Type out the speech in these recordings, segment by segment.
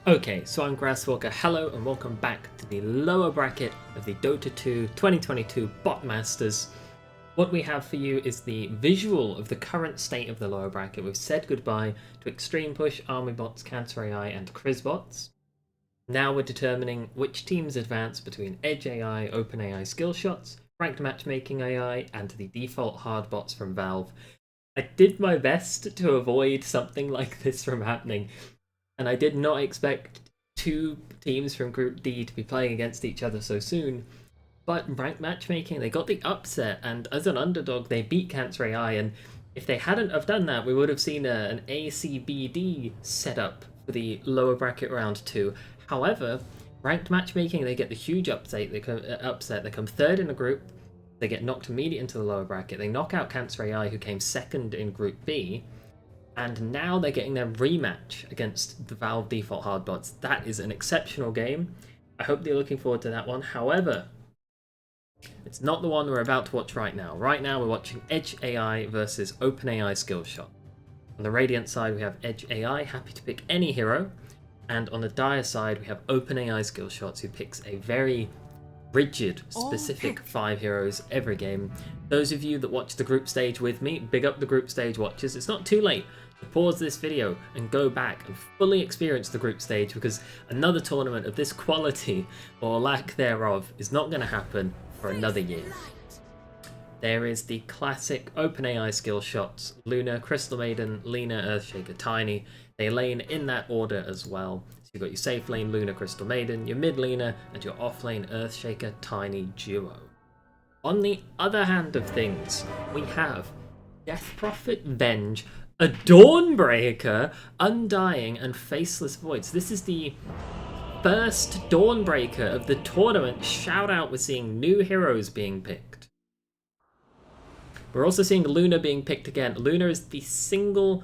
Okay, so I'm Grasswalker, hello and welcome back to the lower bracket of the Dota 2 2022 Bot Masters. What we have for you is the visual of the current state of the lower bracket. We've said goodbye to Extreme Push, Army Bots, Cancer AI and Criz Bots. Now we're determining which teams advance between Edge AI, OpenAI Skillshots, Ranked Matchmaking AI and the default hard bots from Valve. I did my best to avoid something like this from happening. And I did not expect two teams from Group D to be playing against each other so soon. But ranked matchmaking, they got the upset, and as an underdog, they beat Cancer AI. And if they hadn't have done that, we would have seen an ACBD setup for the lower bracket round 2. However, ranked matchmaking, they get the huge upset. They come third in a group. They get knocked immediately into the lower bracket. They knock out Cancer AI, who came second in Group B. And now they're getting their rematch against the Valve default hard bots. That is an exceptional game. I hope they're looking forward to that one. However, it's not the one we're about to watch right now. Right now we're watching Edge AI versus OpenAI Skillshot. On the Radiant side we have Edge AI, happy to pick any hero. And on the Dire side we have OpenAI Skillshots, who picks a very rigid, specific 5 heroes every game. Those of you that watch the group stage with me, big up the group stage watchers. It's not too late to pause this video and go back and fully experience the group stage, because another tournament of this quality, or lack thereof, is not going to happen for another year. There is the classic OpenAI skill shots: Luna, Crystal Maiden, Lina, Earthshaker, Tiny. They lane in that order as well. So you've got your safe lane Luna, Crystal Maiden, your mid Lina, and your off lane Earthshaker, Tiny duo. On the other hand of things, we have Death Prophet, Venge, a Dawnbreaker, Undying, and Faceless Voids. This is the first Dawnbreaker of the tournament. Shout out, we're seeing new heroes being picked. We're also seeing Luna being picked again. Luna is the single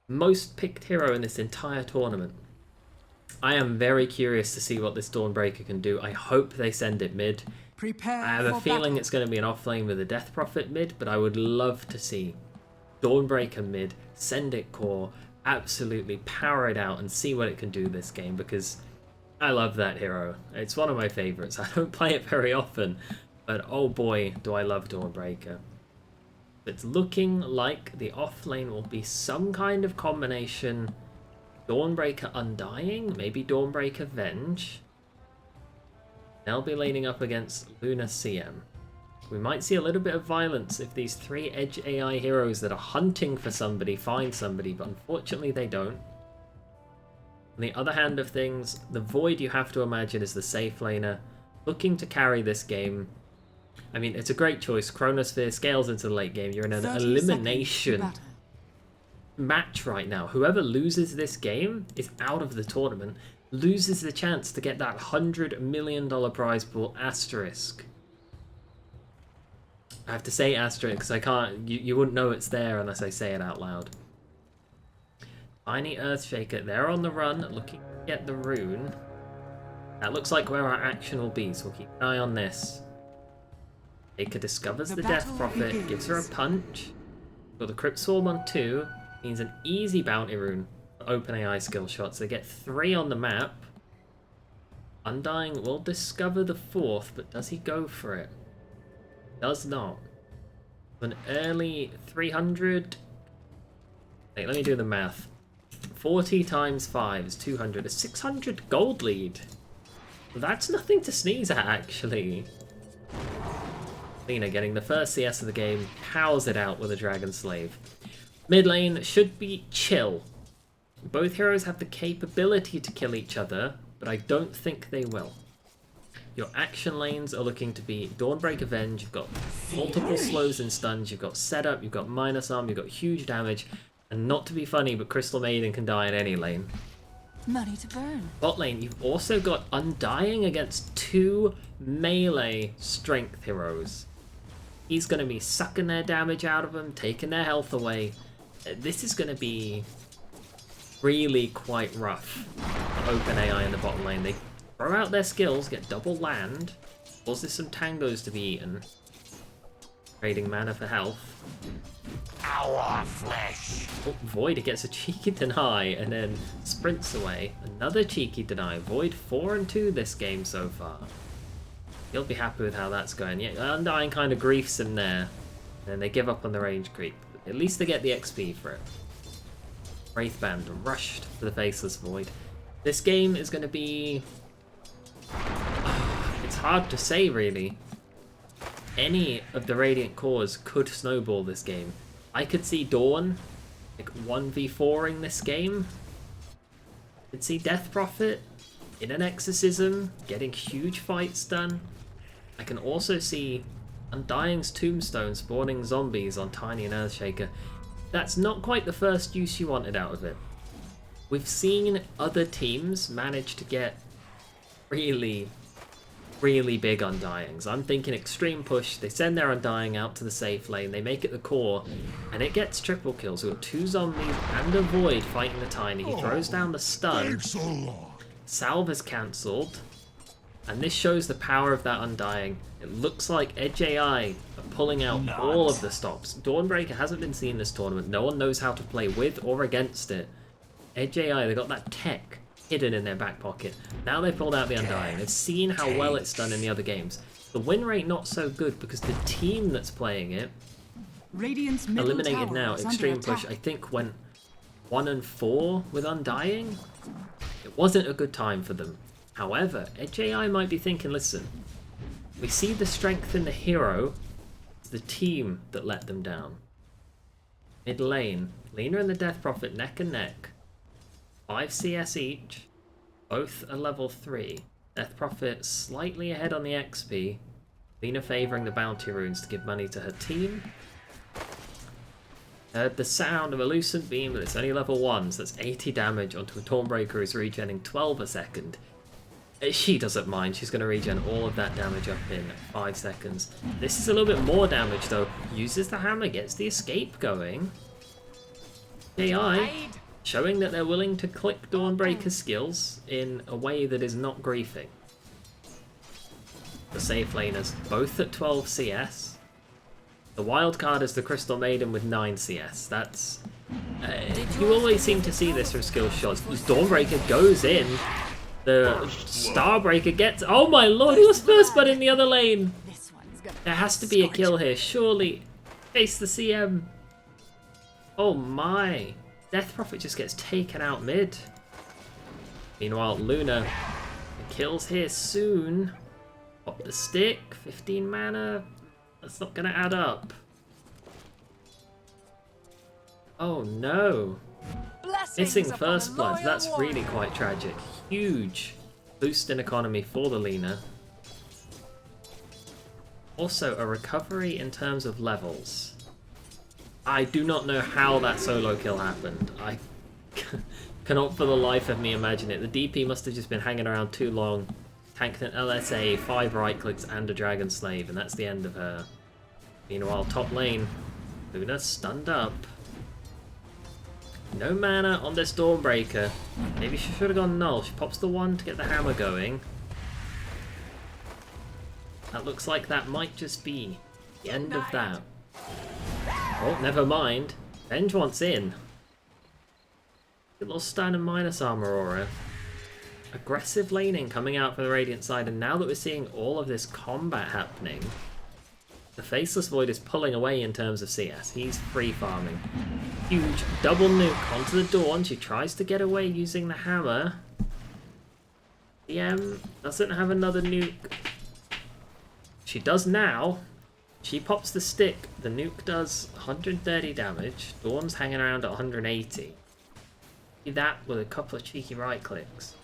most picked hero in this entire tournament. I am very curious to see what this Dawnbreaker can do. I hope they send it mid. I have a feeling it's going to be an offlane with a Death Prophet mid, but I would love to see Dawnbreaker mid, send it core, absolutely power it out and see what it can do this game, because I love that hero. It's one of my favourites. I don't play it very often, but oh boy, do I love Dawnbreaker. It's looking like the offlane will be some kind of combination Dawnbreaker Undying, maybe Dawnbreaker Venge. They'll be laning up against Luna CM. We might see a little bit of violence if these 3 Edge AI heroes that are hunting for somebody find somebody, but unfortunately they don't. On the other hand of things, the Void, you have to imagine, is the safe laner, looking to carry this game. I mean, it's a great choice. Chronosphere scales into the late game. You're in an elimination match right now. Whoever loses this game is out of the tournament, loses the chance to get that $100 million prize pool asterisk. I have to say asterisk because I can't, you wouldn't know it's there unless I say it out loud. Tiny Earthshaker, they're on the run, looking to get the rune. That looks like where our action will be, so we'll keep an eye on this. Shaker discovers the Death Prophet, gives her a punch. Got the Crypt Swarm on 2, means an easy bounty rune for OpenAI skill shots. They get 3 on the map. Undying will discover the 4th, but does he go for it? Does not. An early 300. Wait, let me do the math. 40 times 5 is 200. A 600 gold lead. That's nothing to sneeze at, actually. Lina getting the first CS of the game, powers it out with a Dragon Slave. Mid lane should be chill. Both heroes have the capability to kill each other, but I don't think they will. Your action lanes are looking to be Dawnbreaker Venge. You've got multiple slows and stuns, you've got setup, you've got minus arm, you've got huge damage, and not to be funny, but Crystal Maiden can die in any lane. Money to burn. Bot lane, you've also got Undying against 2 melee strength heroes. He's going to be sucking their damage out of them, taking their health away. This is going to be really quite rough for OpenAI in the bottom lane. They throw out their skills, get double land, causes some tangos to be eaten, trading mana for health. our flesh. Oh, Void gets a cheeky deny and then sprints away. Another cheeky deny. Void 4 and 2 this game so far. You'll be happy with how that's going. Yeah, Undying kind of griefs him there. And then they give up on the range creep. At least they get the XP for it. Wraithband rushed for the Faceless Void. This game is going to be... It's hard to say, really. Any of the Radiant cores could snowball this game. I could see Dawn like 1v4ing this game. I could see Death Prophet in an Exorcism getting huge fights done. I can also see Undying's Tombstone spawning zombies on Tiny and Earthshaker. That's not quite the first use you wanted out of it. We've seen other teams manage to get really big Undyings. I'm thinking Extreme Push, they send their Undying out to the safe lane, they make it the core, and it gets triple kills. We've got 2 zombies and a Void fighting the Tiny. He throws down the stun. Salve is cancelled. And this shows the power of that Undying. It looks like Edge AI are pulling out all of the stops. Dawnbreaker hasn't been seen this tournament. No one knows how to play with or against it. Edge AI, they got that tech hidden in their back pocket. Now they've pulled out the Undying. They've seen how well it's done in the other games. The win rate not so good because the team that's playing it, eliminated now, Extreme Push, I think went 1 and 4 with Undying. It wasn't a good time for them. However, Edge AI might be thinking, listen, we see the strength in the hero, it's the team that let them down. Mid lane, Lina and the Death Prophet neck and neck. 5 CS each, both are level 3. Death Prophet slightly ahead on the XP. Lina favouring the bounty runes to give money to her team. Heard the sound of a Lucent Beam, but it's only level 1, so that's 80 damage onto a Dawnbreaker who's regenerating 12 a second. She doesn't mind, she's going to regen all of that damage up in 5 seconds. This is a little bit more damage though. Uses the hammer, gets the escape going. AI showing that they're willing to click Dawnbreaker skills in a way that is not griefing. The safe laners, both at 12 CS. The wild card is the Crystal Maiden with 9 CS. That's... you always seem to see this from Skillshots. Dawnbreaker goes in. The Starbreaker gets... Oh my lord, he was first blood in the other lane! There has to be a kill here, surely. Face the CM. Oh my. Death Prophet just gets taken out mid. Meanwhile, Luna, the kills here soon. Pop the stick, 15 mana. That's not gonna add up. Oh no. Missing first blood, that's really quite tragic. Huge boost in economy for the Lina. Also a recovery in terms of levels. I do not know how that solo kill happened. I cannot for the life of me imagine it. The DP must have just been hanging around too long. Tanked an LSA, 5 right clicks and a Dragon Slave, and that's the end of her. Meanwhile, top lane, Luna stunned up. No mana on this Dawnbreaker. Maybe she should have gone null. She pops the 1 to get the hammer going. That looks like that might just be the end of that. Oh, never mind. Venge wants in. A little stun and minus armor aura. Aggressive laning coming out from the Radiant side, and now that we're seeing all of this combat happening, the Faceless Void is pulling away in terms of CS. He's free farming. Huge double nuke onto the Dawn. She tries to get away using the hammer. DM doesn't have another nuke. She does now. She pops the stick. The nuke does 130 damage. Dawn's hanging around at 180. Do that with a couple of cheeky right clicks.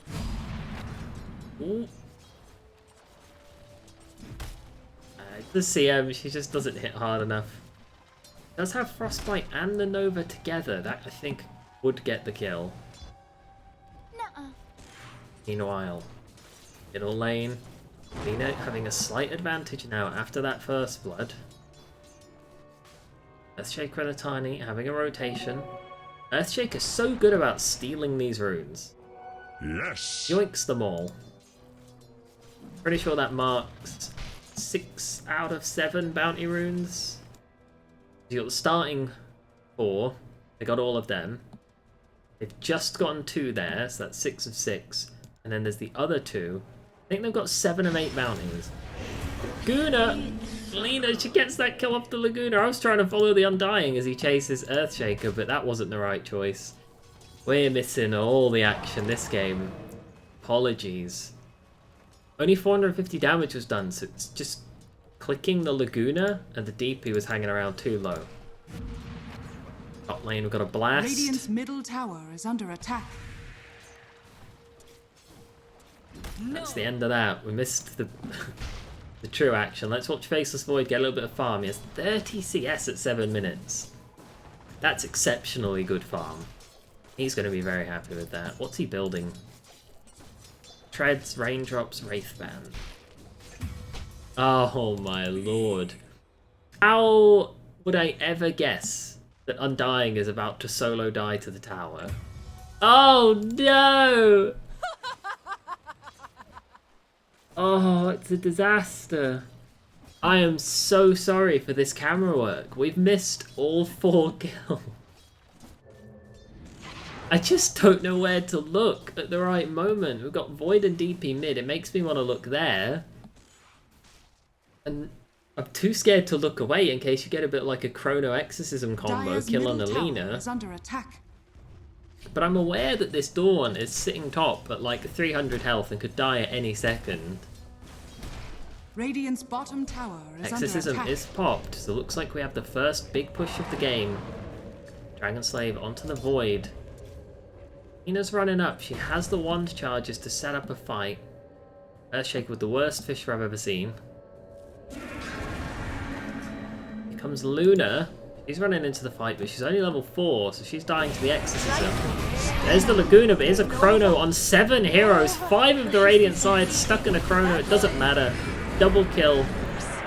Ooh. The CM, she just doesn't hit hard enough. Does have Frostbite and the Nova together. That, I think, would get the kill. Nuh-uh. Meanwhile, middle lane, Lina having a slight advantage now after that first blood. Earthshaker and a Tiny having a rotation. Earthshaker's so good about stealing these runes. Yes. Yoinks them all. Pretty sure that marks 6 out of 7 bounty runes. You got the starting 4. They got all of them. They've just gotten 2 there, so that's 6 of 6. And then there's the other 2. I think they've got 7 of 8 mountings. Laguna! Lena, she gets that kill off the Laguna. I was trying to follow the Undying as he chases Earthshaker, but that wasn't the right choice. We're missing all the action this game. Apologies. Only 450 damage was done, so it's just clicking the Laguna, and the DP was hanging around too low. Top lane, we've got a blast. Radiant's middle tower is under attack. That's the end of that. We missed the the true action. Let's watch Faceless Void get a little bit of farm. He has 30 CS at 7 minutes. That's exceptionally good farm. He's going to be very happy with that. What's he building? Treads, Raindrops, Wraithband. Oh my lord. How would I ever guess that Undying is about to solo die to the tower? Oh no! Oh, it's a disaster. I am so sorry for this camera work. We've missed all 4 kills. I just don't know where to look at the right moment. We've got Void and DP mid. It makes me want to look there. And I'm too scared to look away in case you get a bit like a Chrono Exorcism combo, Dire's kill on middle Alina. tower is under attack. But I'm aware that this Dawn is sitting top at like 300 health and could die at any second. Radiant's bottom tower is Exorcism under attack. is popped, so it looks like we have the first big push of the game. Dragon Slave onto the Void. Ina's running up. She has the wand charges to set up a fight. Earthshaker with the worst Fisher I've ever seen. Here comes Luna. She's running into the fight, but she's only level 4, so she's dying to the Exorcism. There's the Laguna, but here's a Chrono on 7 heroes. 5 of the Radiant side stuck in a Chrono. It doesn't matter. Double kill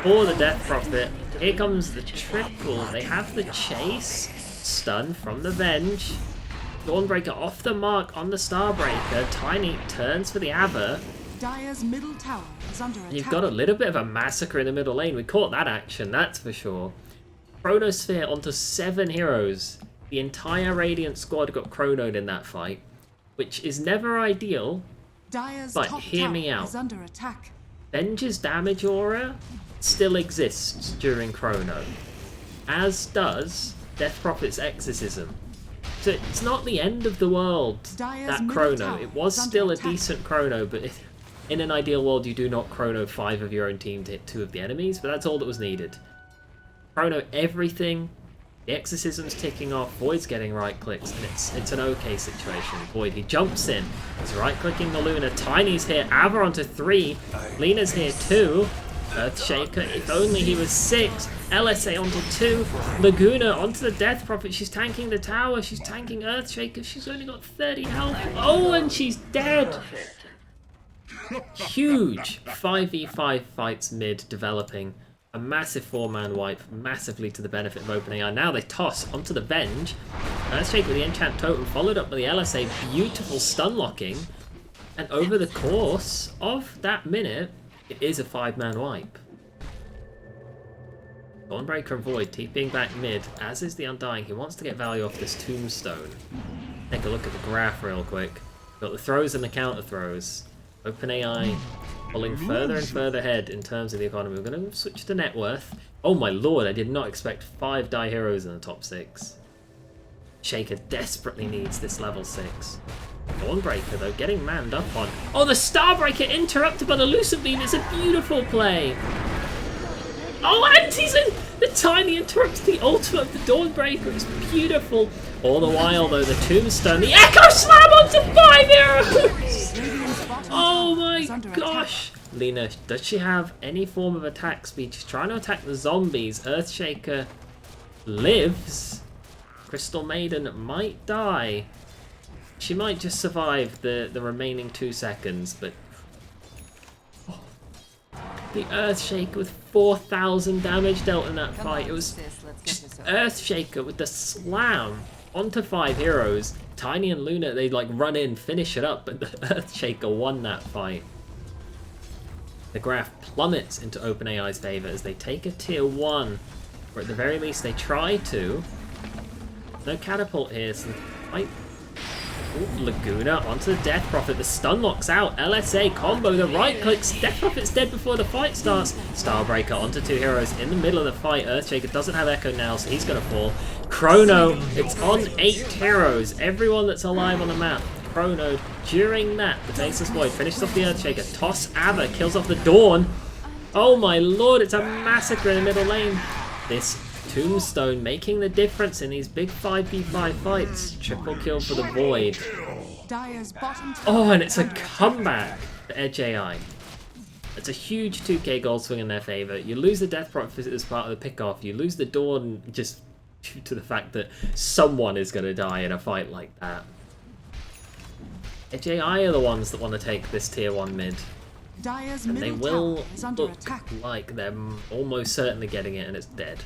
for the Death Prophet. Here comes the triple. They have the chase. Stun from the Venge. Dawnbreaker off the mark on the Starbreaker. Tiny turns for the Ava. Dire's middle tower is under attack. You've got a little bit of a massacre in the middle lane. We caught that action, that's for sure. Chronosphere onto 7 heroes. The entire Radiant squad got chronoed in that fight, which is never ideal, Dire's but top hear me tower out. is under attack. Venge's damage aura still exists during Chrono, as does Death Prophet's Exorcism. So it's not the end of the world, Dire's that middle Chrono. tower It was is under still a attack. decent Chrono, but in an ideal world you do not Chrono 5 of your own team to hit 2 of the enemies, but that's all that was needed. Chrono everything, the Exorcism's ticking off, Void's getting right clicks, and it's an okay situation. Void, he jumps in, he's right clicking the Luna, Tiny's here, Ava onto 3, Lena's here 2, Earthshaker, if only he was 6, LSA onto 2, Laguna onto the Death Prophet, she's tanking the tower, she's tanking Earthshaker, she's only got 30 health, oh, and she's dead! Huge 5v5 fights mid developing. A massive 4-man wipe, massively to the benefit of OpenAI. Now they toss onto the Venge. Earthshake with the Enchant Totem, followed up by the LSA. Beautiful stun locking. And over the course of that minute, it is a 5-man wipe. Dawnbreaker and Void TPing back mid, as is the Undying. He wants to get value off this Tombstone. Take a look at the graph real quick. Got the throws and the counter throws. OpenAI pulling further and further ahead in terms of the economy. We're going to switch to net worth. Oh my lord, I did not expect 5 die heroes in the top 6. Shaker desperately needs this level 6. Dawnbreaker though, getting manned up on. Oh, the Starbreaker interrupted by the Lucent Beam. It's a beautiful play. Oh, and he's in! The Tiny interrupts the ultimate of the Dawnbreaker. It's beautiful. All the while though, the Tombstone, the Echo Slam onto 5 heroes! Oh my gosh! Lena, does she have any form of attack speed? She's trying to attack the zombies. Earthshaker lives. Crystal Maiden might die. She might just survive the remaining 2 seconds, but... Oh. The Earthshaker with 4,000 damage dealt in that fight. It was just Earthshaker with the slam onto 5 heroes. Tiny and Luna, they like run in, finish it up, but the Earthshaker won that fight. The graph plummets into OpenAI's favor as they take a tier 1, or at the very least they try to. No catapult here, so might... Ooh, Laguna onto the Death Prophet. The stun locks out. LSA combo. The right clicks. Death Prophet's dead before the fight starts. Starbreaker onto two heroes in the middle of the fight. Earthshaker doesn't have Echo now, so he's going to fall. Chrono. It's on 8 heroes. Everyone that's alive on the map. Chrono. During that, the Faceless Void finishes off the Earthshaker. Toss Ava. Kills off the Dawn. Oh my lord, it's a massacre in the middle lane. This Tombstone making the difference in these big 5v5 fights. Triple kill for the Void. Dire's bottom tower Oh, and it's a comeback for Edge AI. It's a huge 2k gold swing in their favour. You lose the Death Prophet as part of the pickoff. You lose the Dawn just due to the fact that someone is going to die in a fight like that. Edge AI are the ones that want to take this tier 1 mid. Dire's And they middle will tower is under look attack. like they're almost certainly getting it and it's dead.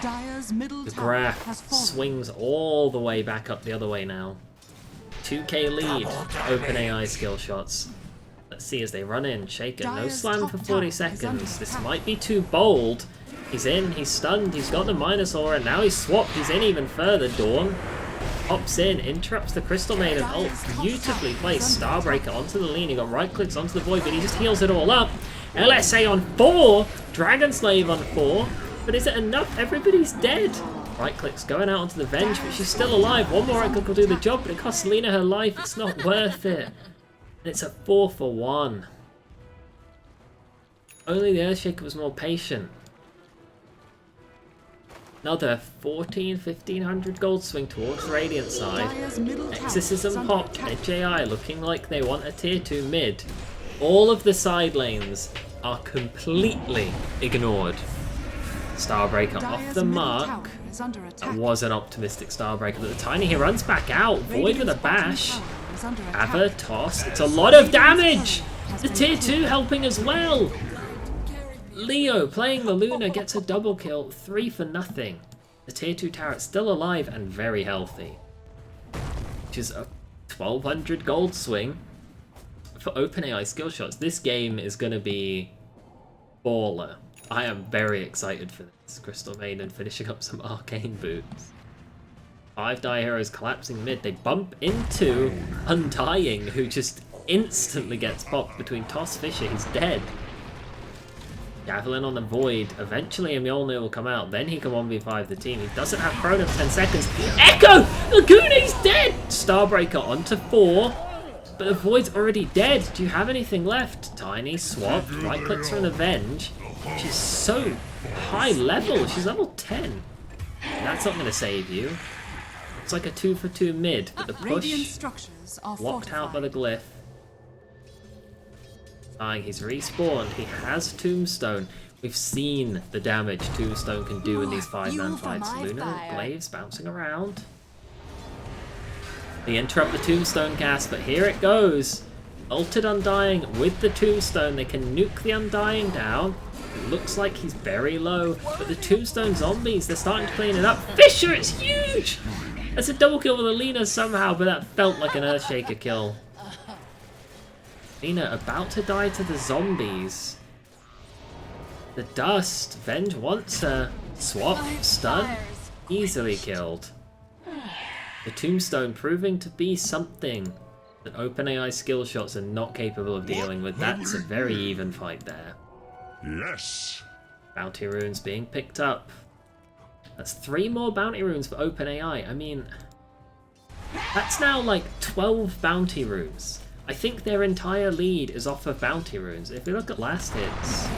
Dire's middle The tower has graph fallen. swings all the way back up the other way now. 2k lead, OpenAI Skillshots. Let's see as they run in. Shaker, no Dire's slam top for tower 40 is under seconds. This attack. might be too bold. He's in, he's stunned, he's got the Minosaur, and now he's swapped. He's in even further. Dawn pops in, interrupts the Crystal Maiden. Oh, beautifully placed. Starbreaker onto the lean. He got right clicks onto the Void, but he just heals it all up. LSA on 4, Dragon Slave on 4. But is it enough? Everybody's dead. Right clicks going out onto the Venge, but she's still alive. One more right click will do the job, but it costs Lena her life. It's not worth it. And it's a 4 for 1. Only the Earthshaker was more patient. Another 1500 gold swing towards Radiant side. Dire's middle tower Exorcism is under popped, attack. Edge AI looking like they want a tier 2 mid. All of the side lanes are completely ignored. Starbreaker off Dire's the middle mark. tower is under That attack. was an optimistic Starbreaker, but the Tiny he runs back out. Void with a Radiant's bottom bash. tower is under attack. Ava toss. It's a lot of damage! The tier 2 helping as well! Leo playing the Luna gets a double kill, 3 for nothing. The tier 2 turret still alive and very healthy. Which is a 1200 gold swing for OpenAI Skillshots. This game is going to be baller. I am very excited for this. Crystal Maiden finishing up some arcane boots. 5 die heroes collapsing mid. They bump into Undying, who just instantly gets popped between Toss Fisher. He's dead. Javelin on the Void. Eventually a Mjolnir will come out. Then he can 1v5 the team. He doesn't have Chrono for 10 seconds. Echo! Laguna's dead! Starbreaker onto 4. But the Void's already dead. Do you have anything left? Tiny swapped. Right clicks from the Venge. She's so high level. She's level 10. That's not going to save you. It's like a 2 for 2 mid. But the Radiant push structures are locked out by fortified. the glyph. He's respawned. He has Tombstone. We've seen the damage Tombstone can do in these 5-man fights. Luna Glaives bouncing around. They interrupt the Tombstone cast, but here it goes. Ulted Undying with the Tombstone. They can nuke the Undying down. It looks like he's very low, but the Tombstone zombies, they're starting to clean it up. Fisher, it's huge! That's a double kill with Alina somehow, but that felt like an Earthshaker kill. Lena about to die to the zombies. The dust. Venge wants a swap. Stun. Easily killed. The Tombstone proving to be something that OpenAI Skillshots are not capable of dealing with. That's a very even fight there. Yes. Bounty runes being picked up. That's 3 more bounty runes for OpenAI. I mean, that's now like 12 bounty runes. I think their entire lead is off of bounty runes. If we look at last hits,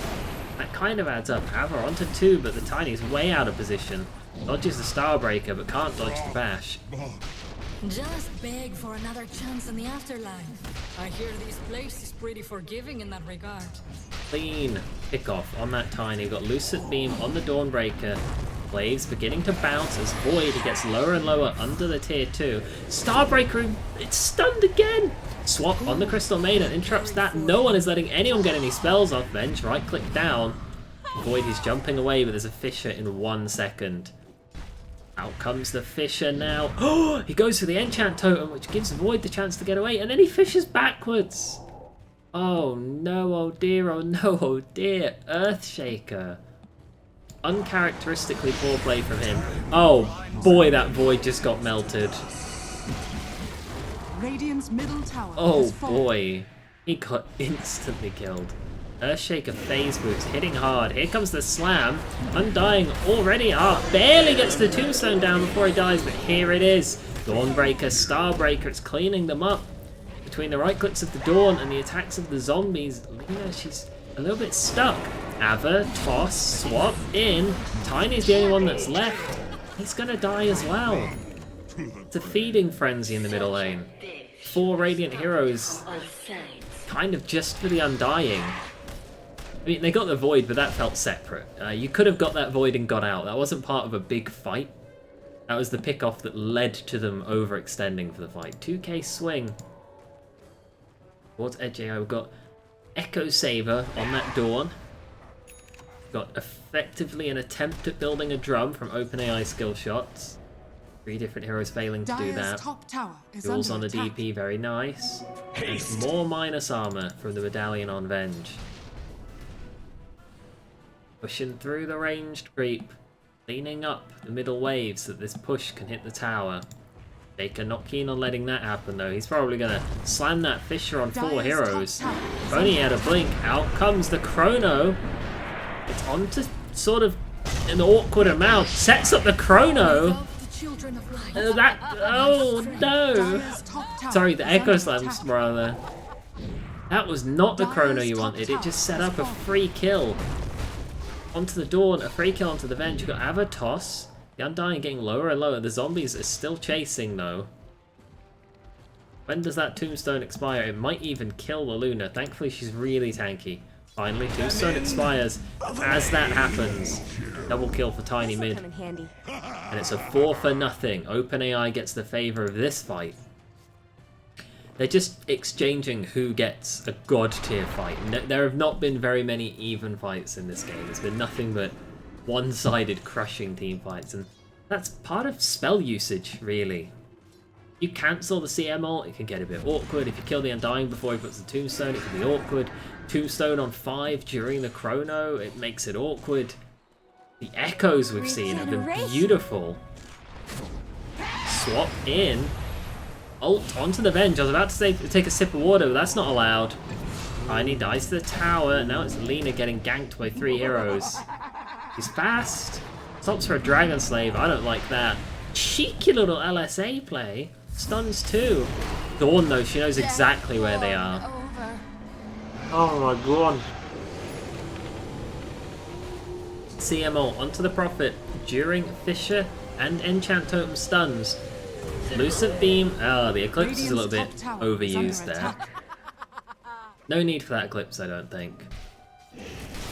that kind of adds up. Ava onto 2, but the Tiny's way out of position. Dodges the Starbreaker, but can't dodge the bash. Just beg for another chance in the afterlife. I hear this place is pretty forgiving in that regard. Clean pickoff on that Tiny. Got Lucid Beam on the Dawnbreaker. Glaives beginning to bounce as Void gets lower and lower under the tier 2. Starbreaker, it's stunned again! Swap on the Crystal Maiden, interrupts that. No one is letting anyone get any spells off Venge. Right click down. Void is jumping away, but there's a Fisher in 1 second. Out comes the Fisher now. Oh, he goes for the Enchant Totem, which gives Void the chance to get away, and then he fishes backwards. Oh no, oh dear, oh no, oh dear. Earthshaker. uncharacteristically poor play from him. Oh boy, that void just got melted. Radiant's middle tower Oh has fallen. boy, he got instantly killed. Earthshaker phase boots, hitting hard. Here comes the slam. Undying already up. Barely gets the tombstone down before he dies, but here it is. Dawnbreaker, Starbreaker, it's cleaning them up. Between the right clicks of the Dawn and the attacks of the zombies, Lina, she's a little bit stuck. Ava, toss, swap, in. Tiny's the only one that's left. He's gonna die as well. It's a feeding frenzy in the middle lane. 4 Radiant heroes, kind of just for the Undying. I mean, they got the Void, but that felt separate. You could have got that Void and got out. That wasn't part of a big fight. That was the pick-off that led to them overextending for the fight. 2k swing. Towards Edge AI, we've got Echo Saber on that Dawn. We've got effectively an attempt at building a drum from OpenAI Skillshots. 3 different heroes failing to do Dire's that. top tower is Duels under on the attack. DP, very nice. And more minus armor from the Medallion on Venge. Pushing through the ranged creep. Cleaning up the middle wave so that this push can hit the tower. Baker not keen on letting that happen though. He's probably going to slam that Fissure on 4 Dire's heroes. top tower If is only he had under a blink. Out comes the Chrono. It's onto sort of an awkward amount. Sets up the Chrono. Of the children of light. Oh no. Dire's top tower Sorry, the is Echo under Slams attack. rather. That was not the Chrono Dire's you top wanted. It tower just set has up a fallen. free kill. Onto the Dawn, a free kill onto the Venge. You've got Ava toss. The Undying getting lower and lower. The zombies are still chasing though. When does that Tombstone expire? It might even kill the Luna. Thankfully she's really tanky. Finally, Tombstone expires. As that happens, double kill for Tiny mid. Come in handy. And it's a 4 for nothing. OpenAI gets the favor of this fight. They're just exchanging who gets a god tier fight. There have not been very many even fights in this game. It's been nothing but one-sided crushing team fights, and that's part of spell usage, really. You cancel the CM ult, it can get a bit awkward. If you kill the Undying before he puts the Tombstone, it can be awkward. Tombstone on 5 during the Chrono, it makes it awkward. The echoes we've seen have been beautiful. Swap in. Ult onto the Venge. I was about to say take a sip of water, but that's not allowed. Tiny dies to the tower. Now it's Lina getting ganked by 3 heroes. He's fast. Stops for a Dragon Slave. I don't like that. Cheeky little LSA play. Stuns too. Dawn though, she knows exactly where they are. Over. Oh my god. CMO onto the Prophet during Fissure and Enchant Totem stuns. Lucent Beam. Oh, the Eclipse is a little bit Radiant's top tower is overused under there. attack. No need for that Eclipse, I don't think.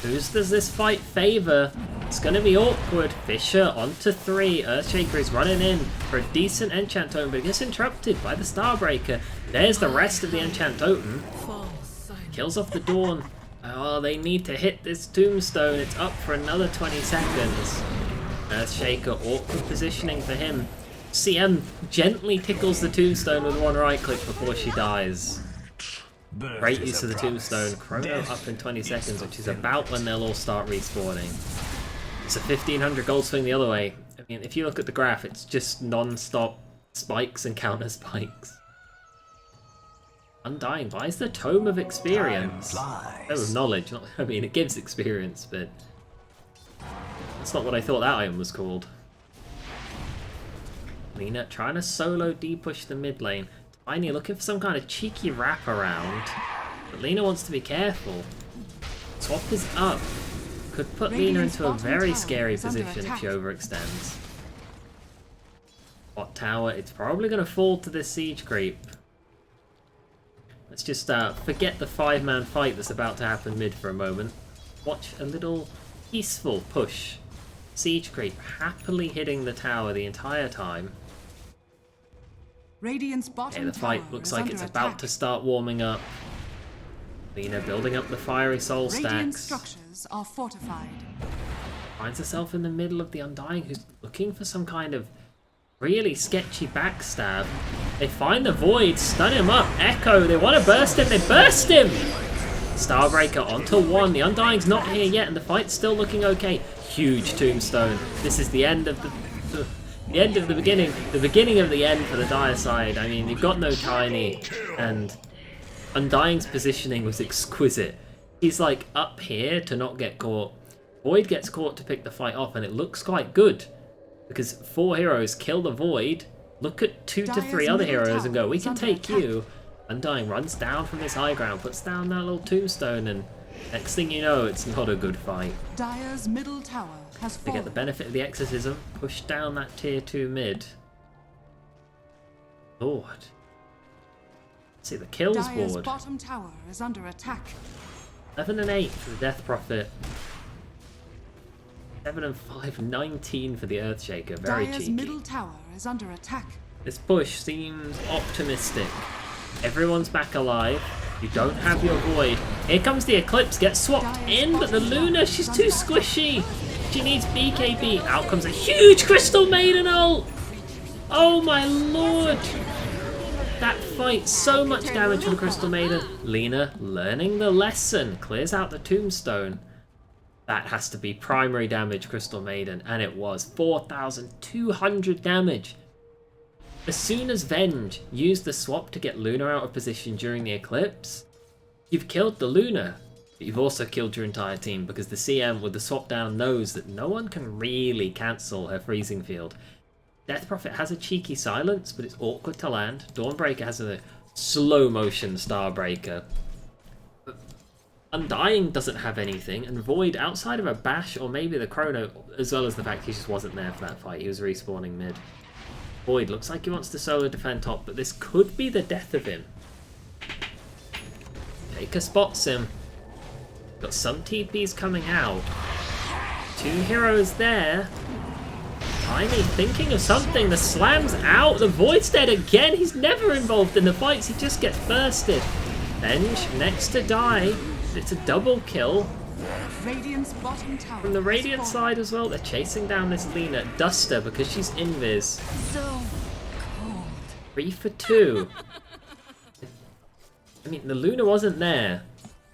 Whose does this fight favour? It's going to be awkward. Fissure onto 3. Earthshaker is running in for a decent Enchant Totem, but gets interrupted by the Starbreaker. There's the rest of the Enchant Totem. False silence. Kills off the Dawn. Oh, they need to hit this Tombstone. It's up for another 20 seconds. Earthshaker, awkward positioning for him. CM gently tickles the Tombstone with 1 right click before she dies. Great use of the Tombstone. Chrono up in 20 seconds, which is about when they'll all start respawning. It's a 1500 gold swing the other way. I mean, if you look at the graph, it's just non-stop spikes and counter spikes. Undying buys the Tome of Experience. Tome of Knowledge. Not, I mean, it gives experience, but that's not what I thought that item was called. Lina trying to solo D-push the mid lane. Tiny looking for some kind of cheeky wraparound. But Lina wants to be careful. Swap is up. Could put Lina into a very scary position if she overextends. Bot tower, it's probably going to fall to this siege creep. Let's just forget the 5-man fight that's about to happen mid for a moment. Watch a little peaceful push. Siege creep happily hitting the tower the entire time. Radiant's Okay, bottom the fight tower looks is like under it's attack. about to start warming up. Lina building up the fiery soul Radiant stacks. structures are fortified. Finds herself in the middle of the Undying, who's looking for some kind of really sketchy backstab. They find the Void, stun him up. Echo, they want to burst him, they burst him! Starbreaker onto 1. The Undying's not here yet, and the fight's still looking okay. huge tombstone. This is the end of the end of the beginning of the end for the dire side. I mean, you've got no Tiny, and Undying's positioning was exquisite. He's like up here to not get caught. Void gets caught to pick the fight off, and it looks quite good because 4 heroes kill the Void. Look at 2 to 3 other heroes and go, we can take you. Undying runs down from his high ground, puts down that little tombstone, and next thing you know, it's not a good fight. Dire's middle tower has They fallen. get the benefit of the exorcism, push down that tier 2 mid. Lord. See the kills Dire's board. bottom tower is under attack. 11 and 8 for the Death Prophet. 7 and 5, 19 for the Earthshaker. Very Dire's cheeky. middle tower is under attack. This push seems optimistic. Everyone's back alive. You don't have your Void. Here comes the Eclipse. Gets swapped in, but the Luna, she's too squishy. She needs BKB. Out comes a huge Crystal Maiden ult. Oh my lord. That fight, so much damage from Crystal Maiden. Lena learning the lesson. Clears out the tombstone. That has to be primary damage, Crystal Maiden. And it was 4,200 damage. As soon as Venge used the swap to get Luna out of position during the Eclipse, you've killed the Luna. But you've also killed your entire team because the CM with the swap down knows that no one can really cancel her freezing field. Death Prophet has a cheeky silence, but it's awkward to land. Dawnbreaker has a slow motion Starbreaker. Undying doesn't have anything, and Void, outside of a bash or maybe the Chrono, as well as the fact he just wasn't there for that fight, he was respawning mid. Void looks like he wants to solo defend top, but this could be the death of him. Taker spots him. Got some TPs coming out. 2 heroes there. Tiny thinking of something. The slam's out. The Void's dead again. He's never involved in the fights. He just gets bursted. Venge next to die. It's a double kill. Radiant's bottom tower From the has Radiant fallen. side as well, they're chasing down this Lena. Duster, because she's invis. So cold. 3 for 2. I mean, the Luna wasn't there.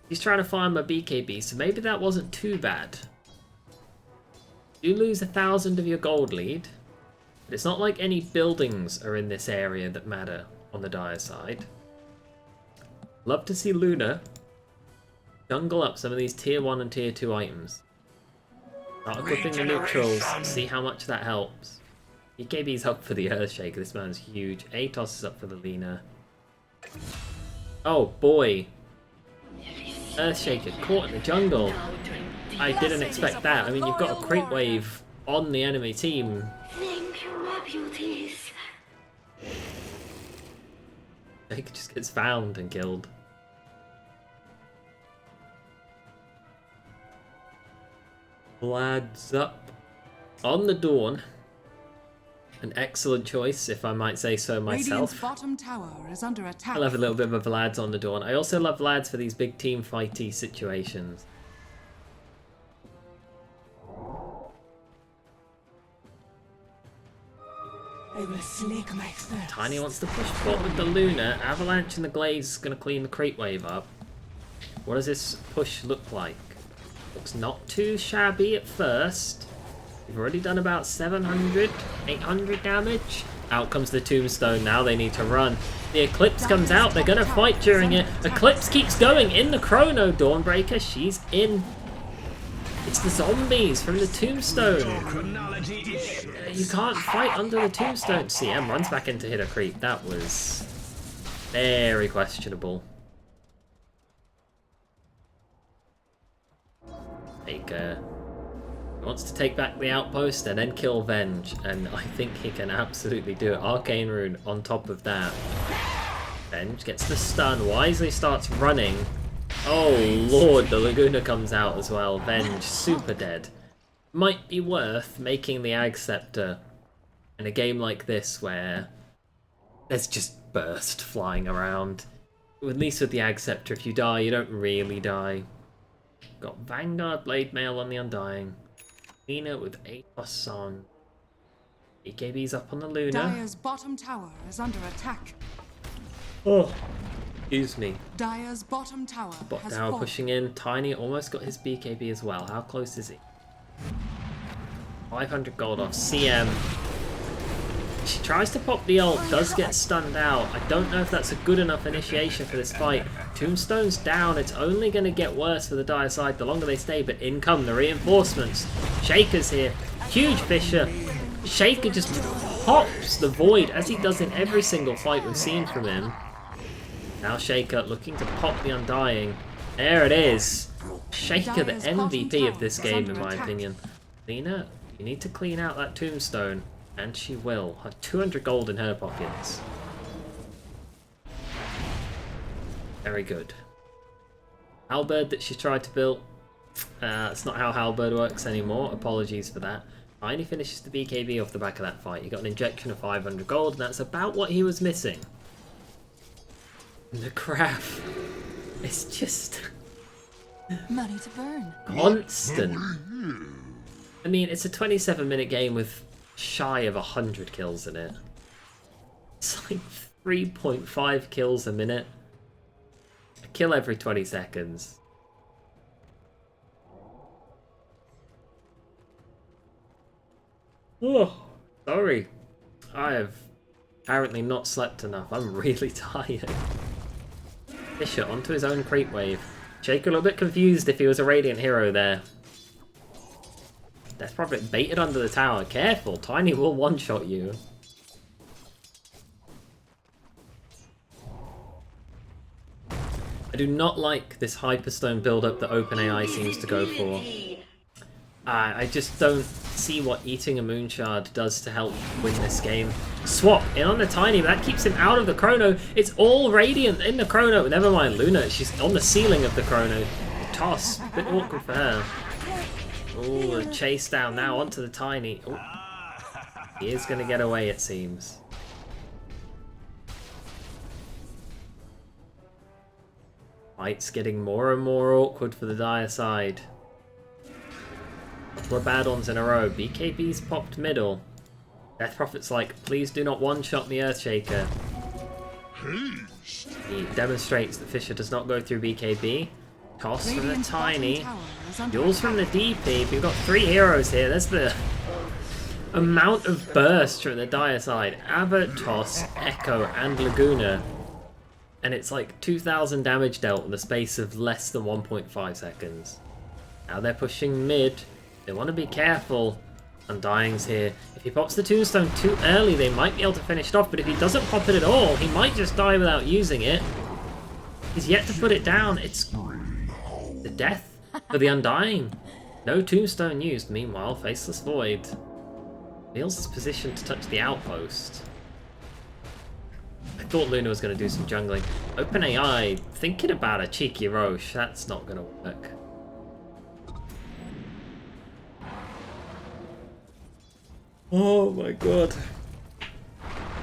He's trying to farm a BKB, so maybe that wasn't too bad. You lose 1,000 of your gold lead. But it's not like any buildings are in this area that matter on the dire side. Love to see Luna jungle up some of these tier 1 and tier 2 items. Start equipping the neutrals, see how much that helps. BKB's up for the Earthshaker, this man's huge. Atos is up for the Lena. Oh boy. Earthshaker caught in the jungle. I didn't expect that. I mean, you've got a creep wave on the enemy team. Thank you, my beauties. Jake just gets found and killed. Vlad's up on the Dawn. An excellent choice, if I might say so Radiant's myself. bottom tower is under attack. I love a little bit of a Vlad's on the Dawn. I also love Vlad's for these big team fighty situations. I will slake my thirst. Tiny wants to push bot with the Luna. Avalanche in the Glaives is going to clean the creep wave up. What does this push look like? Looks not too shabby at first. We've already done about 700, 800 damage. Out comes the tombstone. Now they need to run. The Eclipse comes out. They're going to fight during it. Eclipse keeps going in the Chrono. Dawnbreaker, she's in. It's the zombies from the tombstone. You can't fight under the tombstone. CM runs back in to hit a creep. That was very questionable. Taker wants to take back the outpost and then kill Venge, and I think he can absolutely do it. Arcane Rune on top of that. Venge gets the stun, wisely starts running. Oh lord, the Laguna comes out as well. Venge super dead. Might be worth making the Ag Scepter in a game like this where there's just burst flying around. At least with the Ag Scepter, if you die, you don't really die. Got Vanguard Blade Mail on the Undying. Lena with Atos on. BKB's up on the Luna. Dire's bottom tower is under attack. Oh, excuse me. Dire's bottom tower Bot has now fallen. pushing in. Tiny almost got his BKB as well. How close is he? 500 gold off CM. She tries to pop the ult, does get stunned out. I don't know if that's a good enough initiation for this fight. Tombstone's down, it's only going to get worse for the dire side the longer they stay, but in come the reinforcements. Shaker's here, huge Fisher. Shaker just pops the void, as he does in every single fight we've seen from him. Now Shaker looking to pop the Undying. There it is. Shaker, the MVP of this game in my opinion. Lena, you need to clean out that Tombstone. And she will. Have 200 gold in her pockets. Very good. Halberd that she tried to build. That's not how Halberd works anymore. Apologies for that. Finally finishes the BKB off the back of that fight. He got an injection of 500 gold, and that's about what he was missing. And the craft. It's just... Money to burn. constant. I mean, it's a 27-minute game with shy of 100 kills in it. It's like 3.5 kills a minute. A kill every 20 seconds. Oh, sorry. I have apparently not slept enough. I'm really tired. Fisher onto his own creep wave. Jake a little bit confused if he was a Radiant hero there. Death Prophet baited under the tower. Careful, Tiny will one-shot you. I do not like this Hyperstone build-up that OpenAI seems to go for. I just don't see what eating a Moonshard does to help win this game. Swap in on the Tiny, but that keeps him out of the Chrono. It's all Radiant in the Chrono. Never mind Luna, she's on the ceiling of the Chrono. Toss, a bit awkward for her. Oh, a chase down now onto the Tiny. Ooh. He is going to get away, it seems. Fight's getting more and more awkward for the dire side. Couple of bad ones in a row. BKB's popped middle. Death Prophet's like, please do not one-shot me, Earthshaker. He demonstrates that Fisher does not go through BKB. Toss from the Tiny. Duels from the DP. We've got 3 heroes here. There's the amount of burst from the dire side. Abbott, Toss, Echo, and Laguna. And it's like 2,000 damage dealt in the space of less than 1.5 seconds. Now they're pushing mid. They want to be careful. Undying's here. If he pops the Tombstone too early, they might be able to finish it off. But if he doesn't pop it at all, he might just die without using it. He's yet to put it down. It's the death for the Undying. No Tombstone used. Meanwhile, Faceless Void feels his position to touch the outpost. I thought Luna was going to do some jungling. OpenAI thinking about a cheeky Roche. That's not going to work. Oh my god.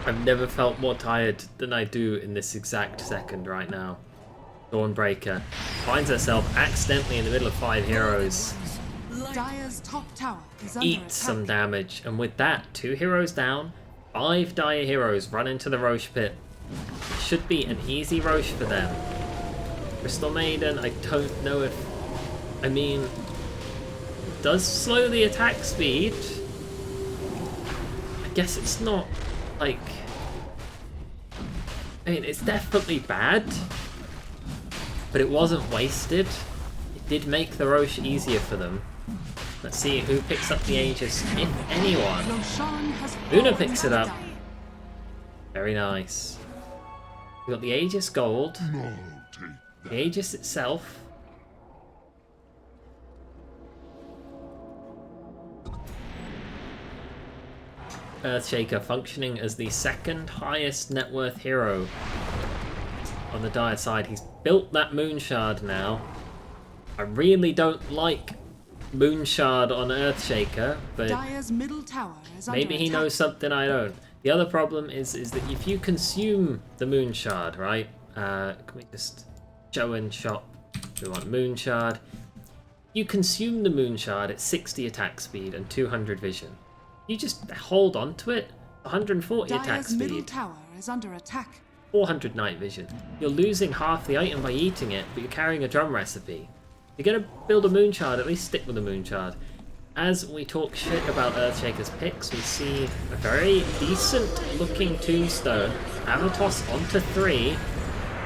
I've never felt more tired than I do in this exact second right now. Dawnbreaker finds herself accidentally in the middle of 5 heroes. Dire's top tower is under Eat attack. some damage, and with that, 2 heroes down, 5 dire heroes run into the Roche pit. It should be an easy Roche for them. Crystal Maiden, I don't know if... I mean... It does slow the attack speed. I guess it's not, like... I mean, it's definitely bad. But it wasn't wasted. It did make the Roche easier for them. Let's see who picks up the Aegis, if anyone. Roshan has Luna fallen picks it to up. die. Very nice. We've got the Aegis gold. No, take The that. Aegis itself. Earthshaker functioning as the 2nd highest net worth hero on the dire side. He's built that Moonshard now. I really don't like Moonshard on Earthshaker, but Dire's middle tower is under maybe he attack. knows something I don't. The other problem is that if you consume the Moonshard, right? Can we just show and shop? We want Moonshard. You consume the Moonshard at 60 attack speed and 200 vision. You just hold on to it. 140 attack Dire's middle speed, tower is under attack. 400 night vision. You're losing half the item by eating it, but you're carrying a drum recipe. If you're going to build a Moonshard, at least stick with a Moonshard. as we talk shit about Earthshaker's picks, we see a very decent looking tombstone. Avatos onto 3.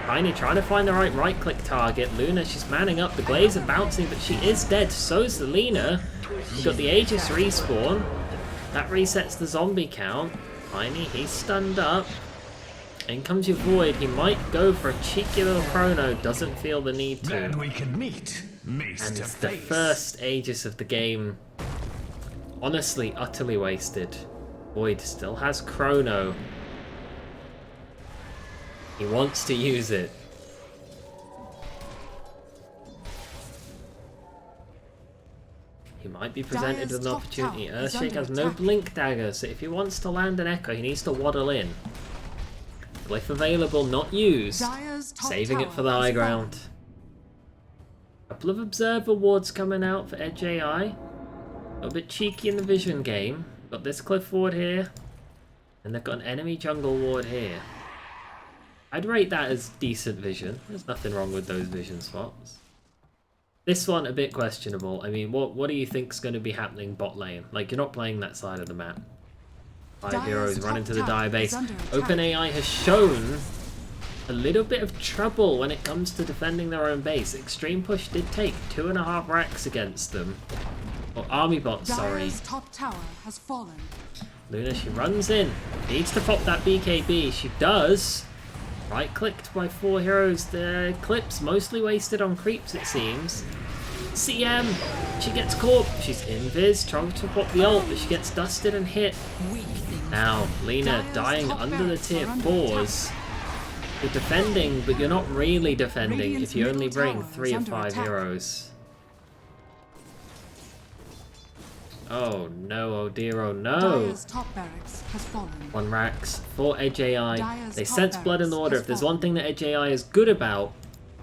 Tiny trying to find the right click target. Luna, she's manning up. The glaives are bouncing, but she is dead. So's the Lena. You've got the Aegis respawn. That resets the zombie count. Tiny, he's stunned up. In comes your Void. He might go for a cheeky little chrono. Doesn't feel the need to. Then we can meet. And it's the first Aegis of the game. Honestly, utterly wasted. Void still has chrono. He wants to use it. He might be presented with an opportunity. Earthshake has no blink dagger, so if he wants to land an echo, he needs to waddle in. Glyph available, not used. Saving it for the high ground. Couple of observer wards coming out for Edge AI. A little bit cheeky in the vision game. Got this cliff ward here. And they've got an enemy jungle ward here. I'd rate that as decent vision. There's nothing wrong with those vision spots. This one a bit questionable. I mean, what do you think's going to be happening bot lane? Like, you're not playing that side of the map. 5 heroes run into the Dire base. OpenAI has shown a little bit of trouble when it comes to defending their own base. Extreme Push did take 2.5 racks against them. Or army bots, sorry. Top tower has fallen. Luna, she runs in. Needs to pop that BKB. She does. Right clicked by 4 heroes. The clips mostly wasted on creeps, it seems. CM, she gets caught. She's invis, trying to pop the ult, but she gets dusted and hit. Now, Lena dying under the tier 4s. You're defending, but you're not really defending if you only bring 3 of 5 heroes. Oh no, oh dear, oh no. Top barracks has fallen. 1 racks for Edge AI. They sense blood in order. If there's one thing that Edge AI is good about,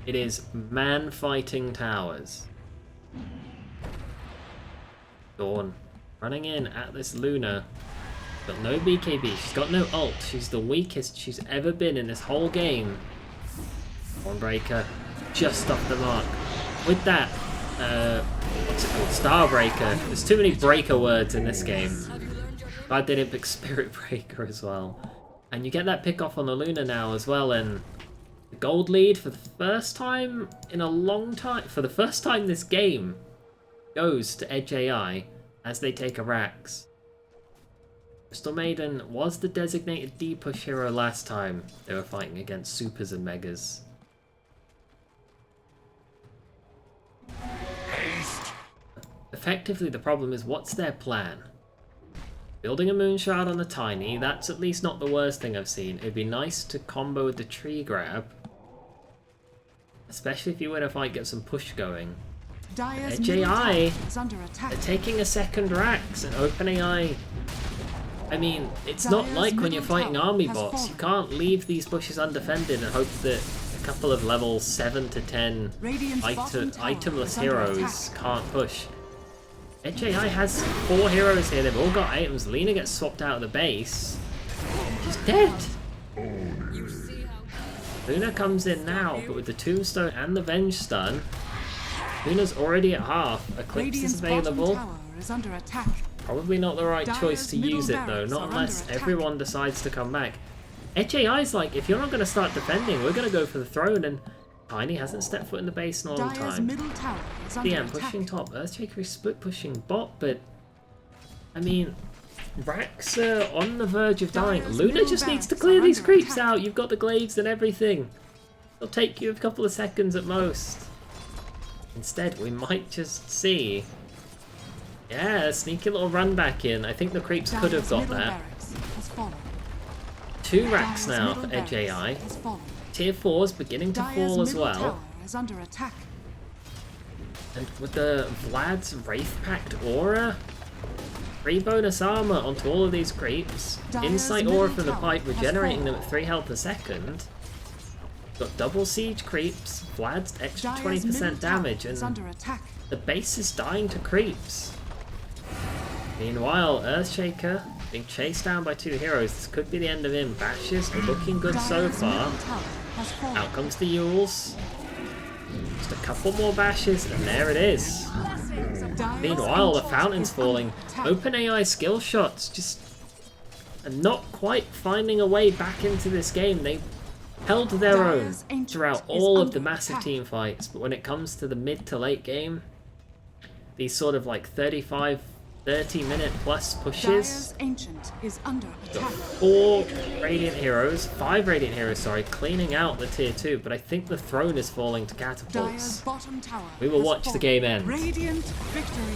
it is man fighting towers. Dawn running in at this Luna. Got no BKB, she's got no ult. She's the weakest she's ever been in this whole game. Stormbreaker just off the mark. With that, what's it called? Starbreaker. There's too many breaker words in this game. Glad they didn't pick Spirit Breaker as well. And you get that pick off on the Luna now as well, and the gold lead for the first time in a long time, for the first time this game, goes to Edge AI as they take a Rax. Crystal Maiden was the designated D-push hero last time they were fighting against Supers and Megas. Effectively, the problem is, what's their plan? Building a Moonshard on the Tiny, that's at least not the worst thing I've seen. It'd be nice to combo with the tree grab. Especially if you win a fight, get some push going. Edge AI, they're taking a second Rax, and OpenAI... I mean, it's not like when you're fighting army bots. You can't leave these bushes undefended and hope that a couple of level 7 to 10 itemless heroes can't push. Edge AI has 4 heroes here. They've all got items. Lena gets swapped out of the base. She's dead. Luna comes in now, but with the Tombstone and the Venge stun, Luna's already at half. Eclipse is available. Probably not the right choice to use it though, not unless everyone decides to come back. Edge AI's like, if you're not going to start defending, we're going to go for the throne, and Tiny hasn't stepped foot in the base in a long time. DM pushing top, Earthshaker is split pushing bot, but I mean, Rax are on the verge of dying. Luna just needs to clear these creeps out. You've got the glaives and everything. It'll take you a couple of seconds at most. Instead, we might just see... Yeah, sneaky little run back in. I think the creeps could have got that. 2 racks now for Edge AI. Tier 4's beginning to fall as well. And with the Vlad's Wraith Pact Aura, 3 bonus armor onto all of these creeps. Insight Aura from the pipe, regenerating them at 3 health a second. Got double siege creeps, Vlad's extra 20% damage, and the base is dying to creeps. Meanwhile, Earthshaker being chased down by 2 heroes. This could be the end of him. Bashes are looking good so far. Out comes the Yules. Just a couple more bashes, and there it is. Meanwhile, the fountain's falling. OpenAI Skillshots just are not quite finding a way back into this game. They held their own throughout all of the massive team fights, but when it comes to the mid to late game, these sort of like 35, 30-minute plus pushes, is under attack. 5 Radiant Heroes, sorry, cleaning out the tier 2, but I think the throne is falling to catapults. Bottom tower We will watch the game end. Radiant victory.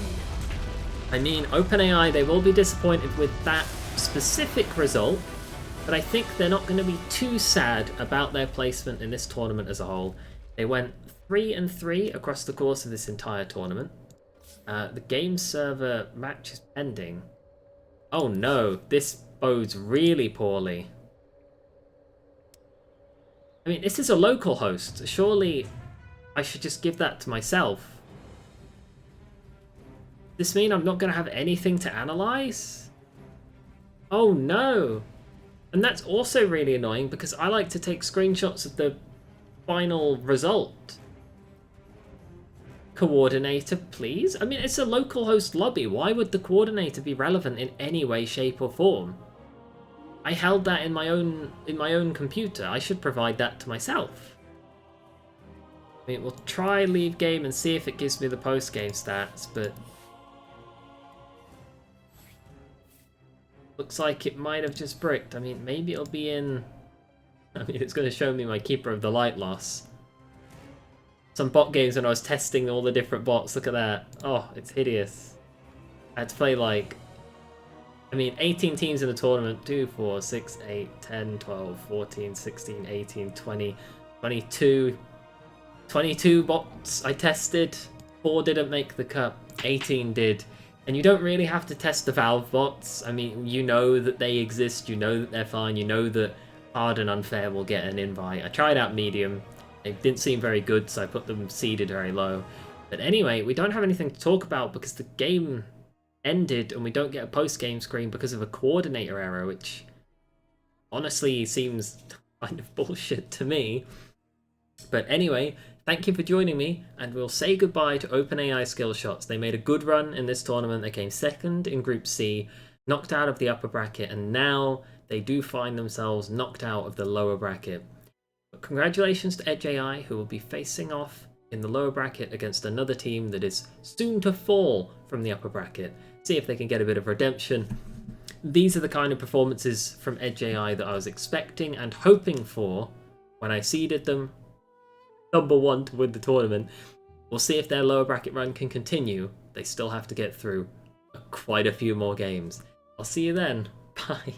I mean, OpenAI, they will be disappointed with that specific result, but I think they're not going to be too sad about their placement in this tournament as a whole. They went 3-3 across the course of this entire tournament. The game server match is pending. Oh no, this bodes really poorly. I mean, this is a local host. Surely I should just give that to myself. Does this mean I'm not going to have anything to analyze? Oh no. And that's also really annoying because I like to take screenshots of the final result. Coordinator, please? I mean, it's a local host lobby. Why would the coordinator be relevant in any way, shape, or form? I held that in my own computer. I should provide that to myself. I mean, we'll try leave game and see if it gives me the post-game stats, but looks like it might have just bricked. I mean, maybe it'll be in. I mean, it's going to show me my Keeper of the Light loss. Some bot games when I was testing all the different bots. Look at that. Oh, it's hideous. I had to play like, I mean, 18 teams in the tournament. 2, 4, 6, 8, 10, 12, 14, 16, 18, 20, 22. 22 bots I tested. 4 didn't make the cup. 18 did. And you don't really have to test the Valve bots. I mean, you know that they exist. You know that they're fine. You know that hard and unfair will get an invite. I tried out medium. They didn't seem very good, so I put them seeded very low. But anyway, we don't have anything to talk about because the game ended and we don't get a post-game screen because of a coordinator error, which honestly seems kind of bullshit to me. But anyway, thank you for joining me, and we'll say goodbye to OpenAI Skillshots. They made a good run in this tournament. They came second in Group C, knocked out of the upper bracket, and now they do find themselves knocked out of the lower bracket. But congratulations to Edge AI, who will be facing off in the lower bracket against another team that is soon to fall from the upper bracket. See if they can get a bit of redemption. These are the kind of performances from Edge AI that I was expecting and hoping for when I seeded them #1 to win the tournament. We'll see if their lower bracket run can continue. They still have to get through quite a few more games. I'll see you then. Bye.